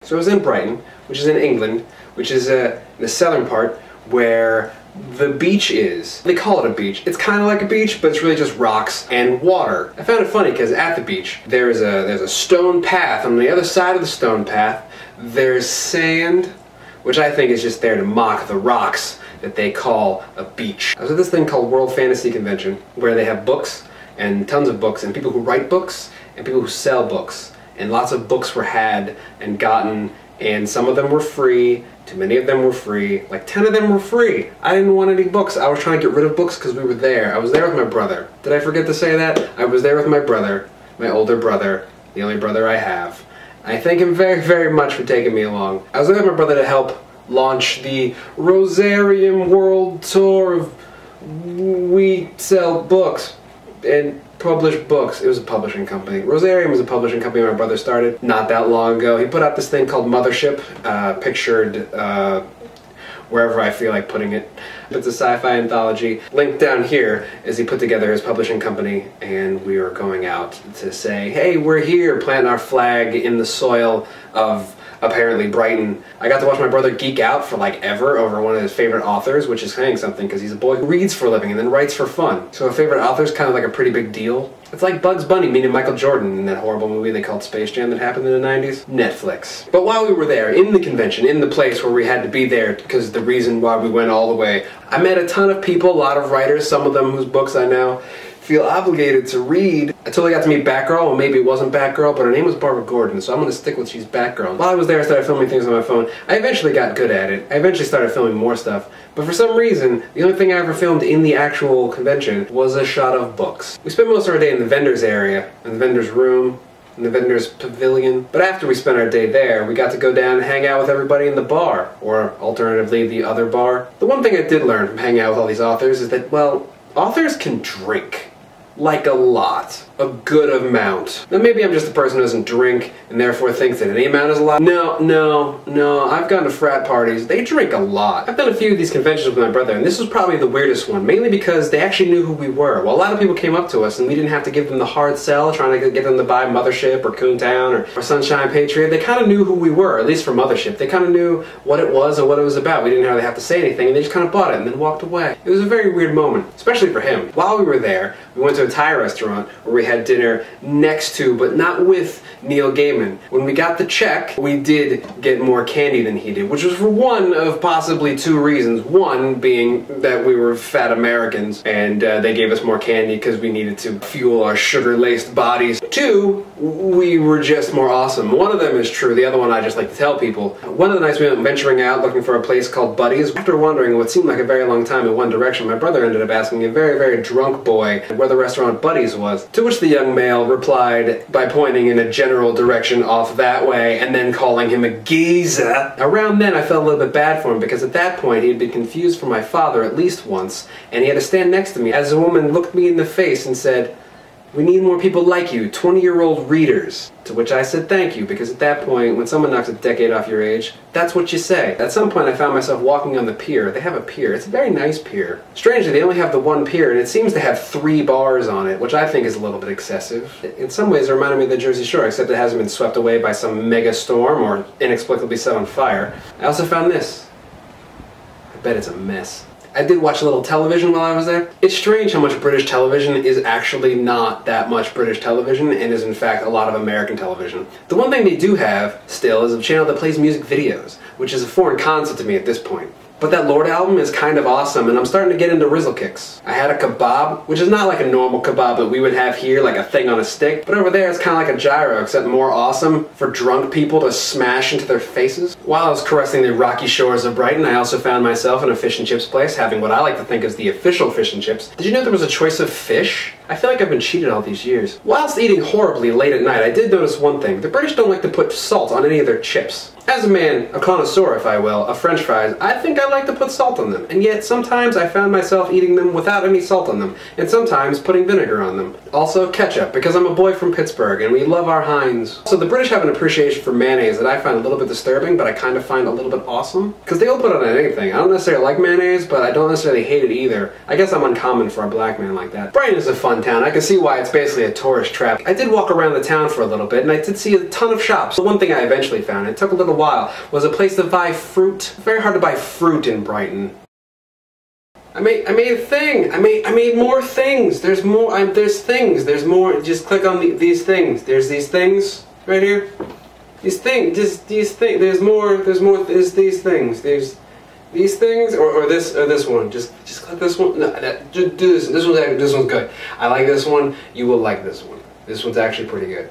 So I was in Brighton, which is in England, which is in the southern part where the beach is. They call it a beach. It's kind of like a beach, but it's really just rocks and water. I found it funny because at the beach there's a stone path. On the other side of the stone path there's sand, which I think is just there to mock the rocks that they call a beach. I was at this thing called World Fantasy Convention where they have books and tons of books and people who write books and people who sell books. And lots of books were had and gotten, and some of them were free. Too many of them were free. Like 10 of them were free. I didn't want any books. I was trying to get rid of books because we were there. I was there with my brother. Did I forget to say that? I was there with my brother, my older brother, the only brother I have. I thank him very, very much for taking me along. I was there with my brother to help launch the Rosarium World Tour of We Sell Books and publish books. It was a publishing company. Rosarium was a publishing company my brother started not that long ago. He put out this thing called Mothership, pictured wherever I feel like putting it. It's a sci-fi anthology. Linked down here is he put together his publishing company, and we were going out to say, hey, we're here, planting our flag in the soil of apparently Brighton. I got to watch my brother geek out for like ever over one of his favorite authors, which is saying something because he's a boy who reads for a living and then writes for fun. So a favorite author is kind of like a pretty big deal. It's like Bugs Bunny meeting Michael Jordan in that horrible movie they called Space Jam that happened in the 90s. Netflix. But while we were there, in the convention, in the place where we had to be there because the reason why we went all the way, I met a ton of people, a lot of writers, some of them whose books I now feel obligated to read. I totally got to meet Batgirl, and maybe it wasn't Batgirl, but her name was Barbara Gordon, so I'm going to stick with she's Batgirl. While I was there, I started filming things on my phone. I eventually got good at it. I eventually started filming more stuff, but for some reason, the only thing I ever filmed in the actual convention was a shot of books. We spent most of our day in the vendors area, in the vendors room, in the vendors pavilion. But after we spent our day there, we got to go down and hang out with everybody in the bar, or alternatively, the other bar. The one thing I did learn from hanging out with all these authors is that, well, authors can drink. Like a lot. A good amount. Now maybe I'm just a person who doesn't drink and therefore thinks that any amount is a lot. No. I've gone to frat parties. They drink a lot. I've done a few of these conventions with my brother, and this was probably the weirdest one, mainly because they actually knew who we were. Well, a lot of people came up to us and we didn't have to give them the hard sell trying to get them to buy Mothership or Coontown or Sunshine Patriot. They kind of knew who we were, at least for Mothership. They kind of knew what it was and what it was about. We didn't really have to say anything, and they just kind of bought it and then walked away. It was a very weird moment, especially for him. While we were there, we went to a Thai restaurant where we had dinner next to, but not with, Neil Gaiman. When we got the check, we did get more candy than he did, which was for one of possibly two reasons. One being that we were fat Americans and they gave us more candy because we needed to fuel our sugar-laced bodies. Two, we were just more awesome. One of them is true, the other one I just like to tell people. One of the nights we went venturing out looking for a place called Buddy's. After wandering what seemed like a very long time in one direction, my brother ended up asking a very, very drunk boy where the restaurant Buddy's was, to which the young male replied by pointing in a general direction off that way and then calling him a geezer. Around then I felt a little bit bad for him because at that point he had been confused for my father at least once, and he had to stand next to me as a woman looked me in the face and said, "We need more people like you, 20-year-old readers." To which I said thank you, because at that point, when someone knocks a decade off your age, that's what you say. At some point I found myself walking on the pier. They have a pier. It's a very nice pier. Strangely, they only have the one pier, and it seems to have 3 bars on it, which I think is a little bit excessive. In some ways it reminded me of the Jersey Shore, except it hasn't been swept away by some mega storm or inexplicably set on fire. I also found this. I bet it's a mess. I did watch a little television while I was there. It's strange how much British television is actually not that much British television and is in fact a lot of American television. The one thing they do have, still, is a channel that plays music videos, which is a foreign concept to me at this point. But that Lord album is kind of awesome, and I'm starting to get into Rizzle kicks. I had a kebab, which is not like a normal kebab that we would have here, like a thing on a stick, but over there it's kind of like a gyro, except more awesome for drunk people to smash into their faces. While I was caressing the rocky shores of Brighton, I also found myself in a fish and chips place, having what I like to think is the official fish and chips. Did you know there was a choice of fish? I feel like I've been cheated all these years. Whilst eating horribly late at night, I did notice one thing. The British don't like to put salt on any of their chips. As a man, a connoisseur if I will, of French fries, I think I like to put salt on them. And yet sometimes I found myself eating them without any salt on them. And sometimes putting vinegar on them. Also ketchup, because I'm a boy from Pittsburgh and we love our Heinz. So the British have an appreciation for mayonnaise that I find a little bit disturbing, but I kind of find a little bit awesome. Because they'll put it on anything. I don't necessarily like mayonnaise, but I don't necessarily hate it either. I guess I'm uncommon for a black man like that. Brighton is a fun fun town. I can see why it's basically a tourist trap. I did walk around the town for a little bit, and I did see a ton of shops. The one thing I eventually found, it took a little while, was a place to buy fruit. It's very hard to buy fruit in Brighton. I made a thing. I made more things. There's more. There's things. There's more. Just click on these things. There's these things right here. These things. Just these things. There's more. There's more. There's these things. There's these things or this one. Just click this one. No, do this. This one's good. I like this one. You will like this one. This one's actually pretty good.